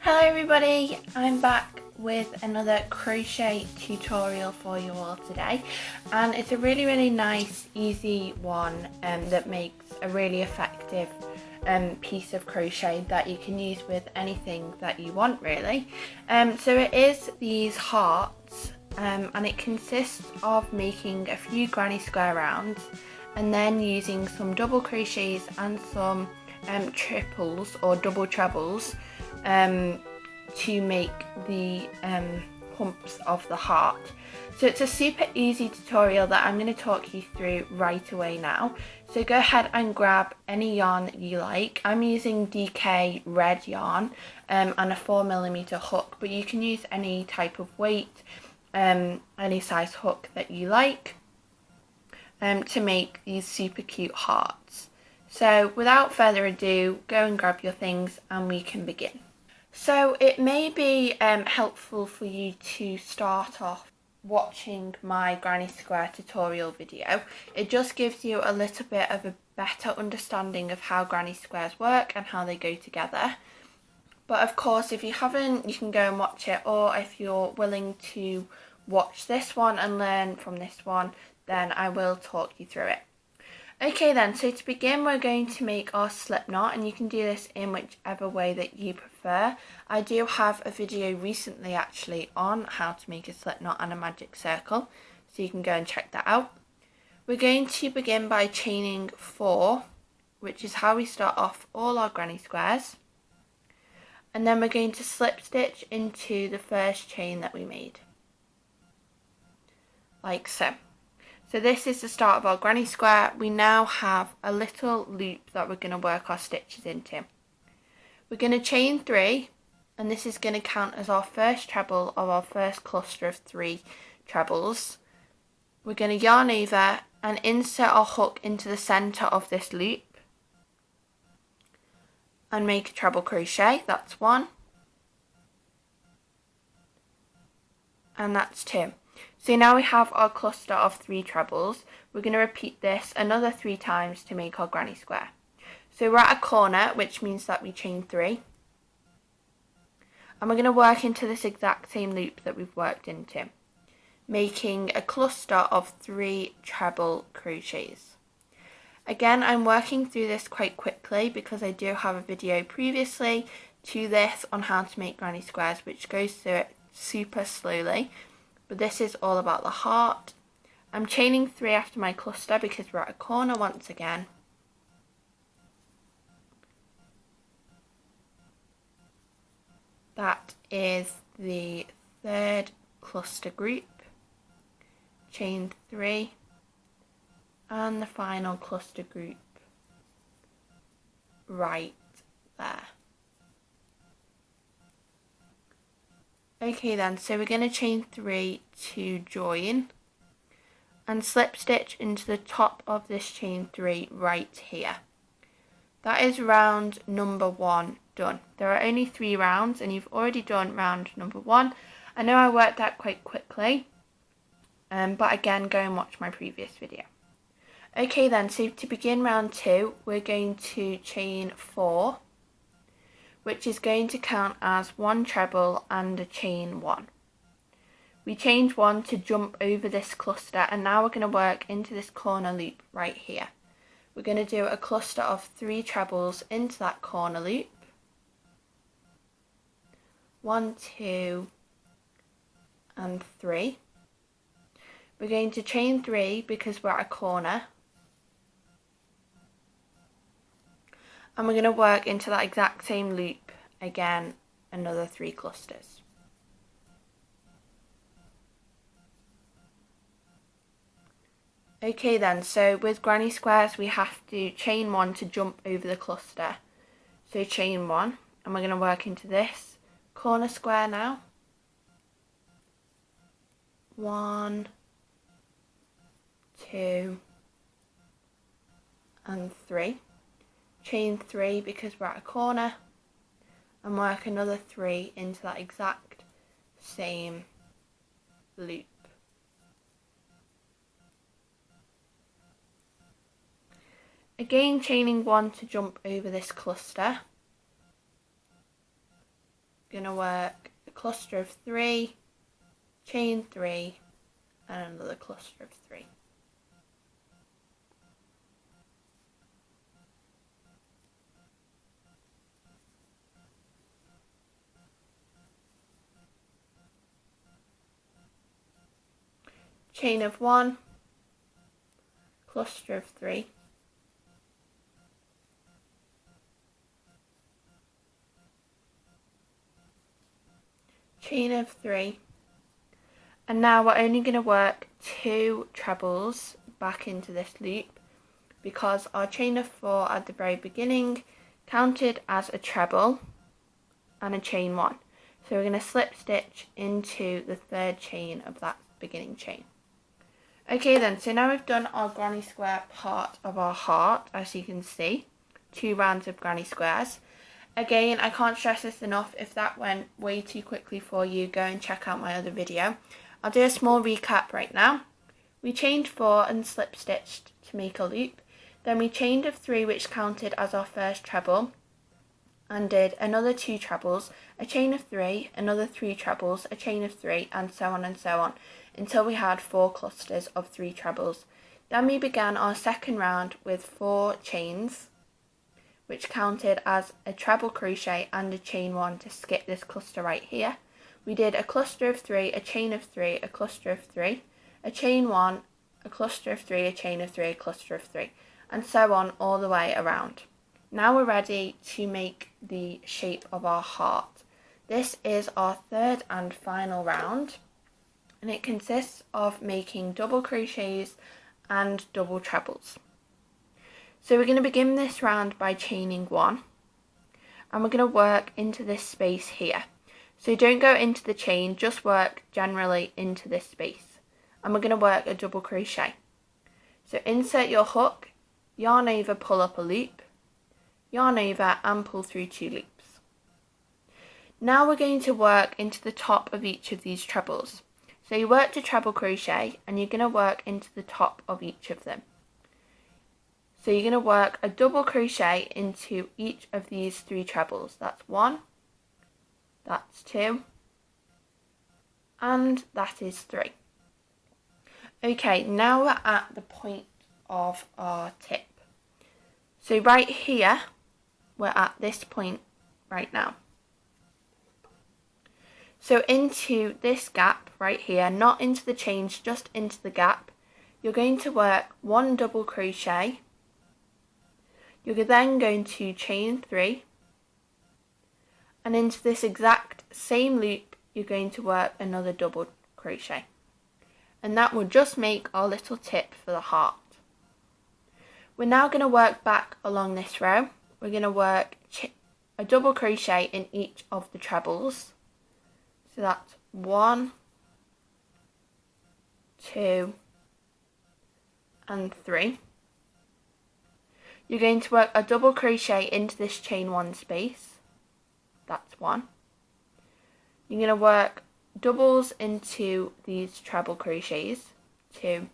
Hello everybody, I'm back with another crochet tutorial for you all today, and it's a really nice easy one that makes a really effective piece of crochet that you can use with anything that you want really. So it is these hearts and it consists of making a few granny square rounds and then using some double crochets and some triples or double trebles to make the humps of the heart. So it's a super easy tutorial that I'm going to talk you through right away now. So go ahead and grab any yarn that you like. I'm using DK red yarn and a 4mm hook, but you can use any type of weight, any size hook that you like to make these super cute hearts. So without further ado, go and grab your things and we can begin. So it may be helpful for you to start off watching my granny square tutorial video. It just gives you a little bit of a better understanding of how granny squares work and how they go together. But of course, if you haven't, you can go and watch it, or if you're willing to watch this one and learn from this one, then I will talk you through it. Okay then, so to begin we're going to make our slip knot, and you can do this in whichever way that you prefer. I do have a video recently actually on how to make a slip knot and a magic circle, so you can go and check that out. We're going to begin by chaining 4, which is how we start off all our granny squares, and then we're going to slip stitch into the first chain that we made, like so. So this is the start of our granny square. We now have a little loop that we're going to work our stitches into. We're going to chain 3, and this is going to count as our first treble of our first cluster of 3 trebles. We're going to yarn over and insert our hook into the centre of this loop and make a treble crochet. That's 1 and that's 2. So now we have our cluster of 3 trebles. We're going to repeat this another 3 times to make our granny square. So we're at a corner, which means that we chain 3. And we're going to work into this exact same loop that we've worked into, making a cluster of 3 treble crochets. Again, I'm working through this quite quickly because I do have a video previously to this on how to make granny squares, which goes through it super slowly. But this is all about the heart. I'm chaining 3 after my cluster because we're at a corner once again. That is the 3rd cluster group. Chain 3 and the final cluster group right there. Okay then, so we're going to chain 3 to join and slip stitch into the top of this chain 3 right here. That is round number 1 done. There are only 3 rounds and you've already done round number 1. I know I worked that quite quickly, but again, go and watch my previous video. Okay then, so to begin round 2, we're going to chain 4, which is going to count as 1 treble and a chain 1. We chained 1 to jump over this cluster, and now we're going to work into this corner loop right here. We're going to do a cluster of 3 trebles into that corner loop. 1, 2 and 3. We're going to chain 3 because we're at a corner, and we're going to work into that exact same loop again, another 3 clusters. Okay then, so with granny squares we have to chain 1 to jump over the cluster. So chain 1, and we're going to work into this corner square now. 1, 2 and 3. Chain 3 because we're at a corner, and work another 3 into that exact same loop. Again, chaining 1 to jump over this cluster. going to work a cluster of 3, chain 3, and another cluster of 3. Chain of 1, cluster of 3, chain of 3, and now we're only going to work 2 trebles back into this loop because our chain of 4 at the very beginning counted as a treble and a chain 1. So we're going to slip stitch into the 3rd chain of that beginning chain. Okay then, so now we've done our granny square part of our heart, as you can see, 2 rounds of granny squares. Again, I can't stress this enough, if that went way too quickly for you, go and check out my other video. I'll do a small recap right now. We chained 4 and slip stitched to make a loop, then we chained of 3 which counted as our first treble, and did another 2 trebles, a chain of 3, another 3 trebles, a chain of 3, and so on, until we had 4 clusters of 3 trebles. Then we began our second round with 4 chains, which counted as a treble crochet and a chain 1 to skip this cluster right here. We did a cluster of 3, a chain of 3, a cluster of 3, a chain 1, a cluster of 3, a chain of 3, a cluster of 3, and so on all the way around. Now we're ready to make the shape of our heart. This is our 3rd and final round, and it consists of making double crochets and double trebles. So we're going to begin this round by chaining 1, and we're going to work into this space here. So don't go into the chain, just work generally into this space, and we're going to work a double crochet. So insert your hook, yarn over, pull up a loop, yarn over and pull through 2 loops. Now we're going to work into the top of each of these trebles. So you work to treble crochet and you're going to work into the top of each of them. So you're going to work a double crochet into each of these 3 trebles. That's 1, that's 2, and that is 3. Okay, now we're at the point of our tip. So right here, we're at this point right now. So into this gap right here, not into the chains, just into the gap, you're going to work 1 double crochet. You're then going to chain 3, and into this exact same loop you're going to work another double crochet, and that will just make our little tip for the heart. We're now going to work back along this row. We're going to work a double crochet in each of the trebles. So that's 1, 2, and 3. You're going to work a double crochet into this chain 1 space. That's 1. You're going to work doubles into these treble crochets, 2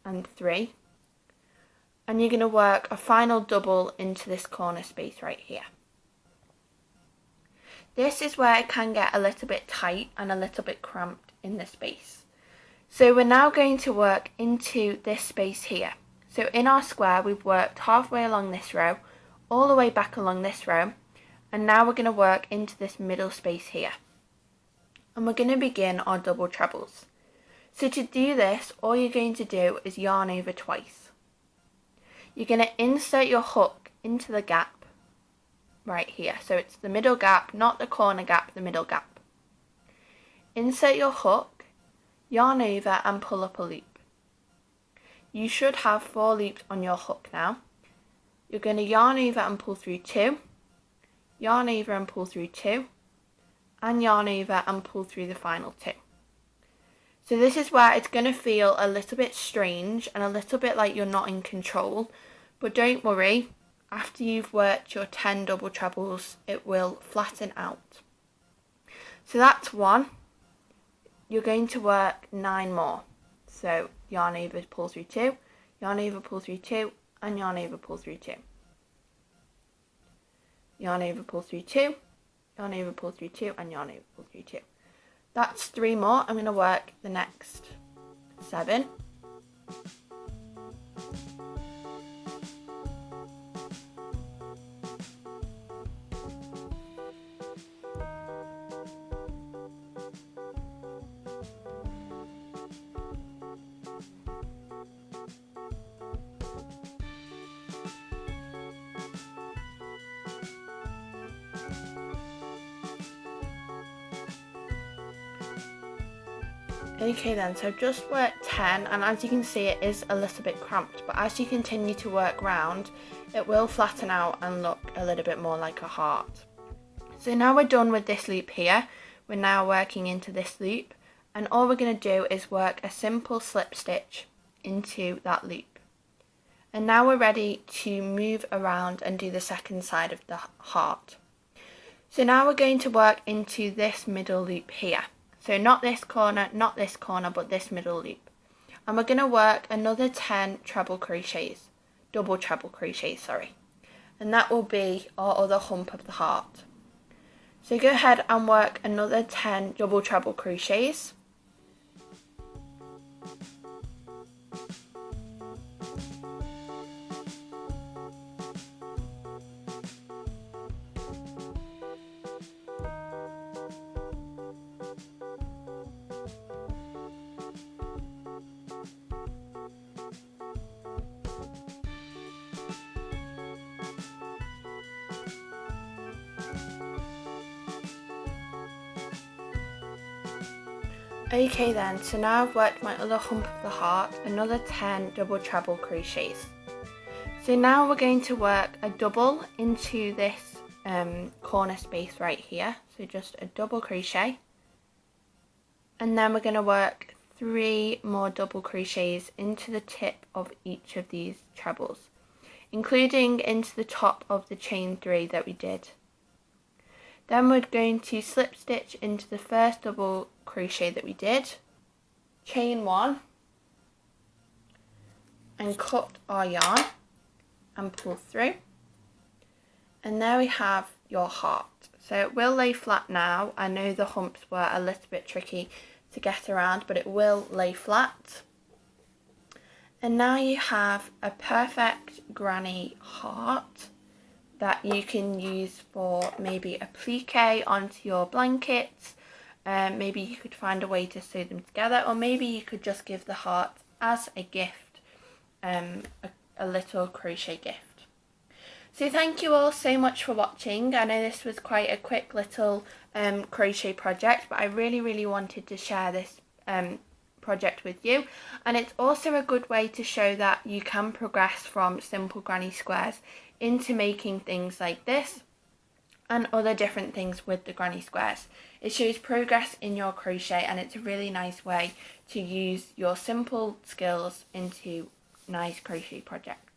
and 3. And you're going to work a final double into this corner space right here. This is where it can get a little bit tight and a little bit cramped in the space. So we're now going to work into this space here. So in our square we've worked halfway along this row, all the way back along this row, and now we're going to work into this middle space here. And we're going to begin our double trebles. So to do this, all you're going to do is yarn over twice. You're going to insert your hook into the gap right here. So it's the middle gap, not the corner gap, the middle gap. Insert your hook, yarn over and pull up a loop. You should have 4 loops on your hook now. You're going to yarn over and pull through 2, yarn over and pull through 2, and yarn over and pull through the final 2. So this is where it's going to feel a little bit strange and a little bit like you're not in control, but don't worry, after you've worked your 10 double trebles it will flatten out. So that's 1. You're going to work 9 more. So yarn over, pull through 2, yarn over, pull through 2, and yarn over, pull through 2. Yarn over, pull through 2, yarn over, pull through 2, and yarn over, pull through 2. That's 3 more. I'm going to work the next 7. Okay then, so I've just worked 10, and as you can see it is a little bit cramped, but as you continue to work round it will flatten out and look a little bit more like a heart. So now we're done with this loop here, we're now working into this loop, and all we're going to do is work a simple slip stitch into that loop. And now we're ready to move around and do the second side of the heart. So now we're going to work into this middle loop here. So not this corner, but this middle loop. And we're going to work another 10 treble crochets, double treble crochets, sorry. And that will be our other hump of the heart. So go ahead and work another 10 double treble crochets. Okay then, so now I've worked my other hump of the heart, another 10 double treble crochets. So now we're going to work a double into this corner space right here, so just a double crochet, and then we're going to work 3 more double crochets into the tip of each of these trebles, including into the top of the chain 3 that we did. Then we're going to slip stitch into the first double crochet that we did, chain 1, and cut our yarn and pull through. And there we have your heart. So it will lay flat now. I know the humps were a little bit tricky to get around, but it will lay flat. And now you have a perfect granny heart that you can use for maybe a plique onto your blankets. Maybe you could find a way to sew them together, or maybe you could just give the heart as a gift, a little crochet gift. So thank you all so much for watching. I know this was quite a quick little crochet project, but I really wanted to share this project with you, and it's also a good way to show that you can progress from simple granny squares into making things like this and other different things with the granny squares. It shows progress in your crochet, and it's a really nice way to use your simple skills into nice crochet projects.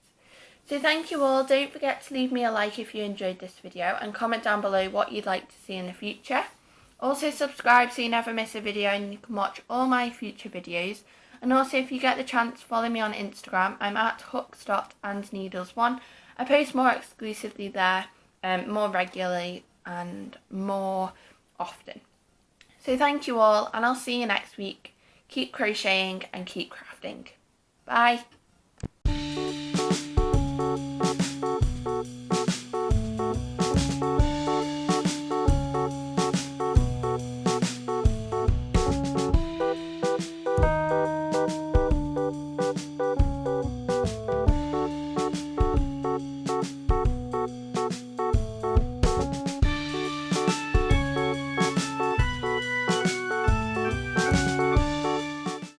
So thank you all. Don't forget to leave me a like if you enjoyed this video, and comment down below what you'd like to see in the future. Also subscribe so you never miss a video and you can watch all my future videos. And also, if you get the chance, follow me on Instagram. I'm at hooks.andneedles1. I post more exclusively there, more regularly and more often. So thank you all, and I'll see you next week. Keep crocheting and keep crafting. Bye.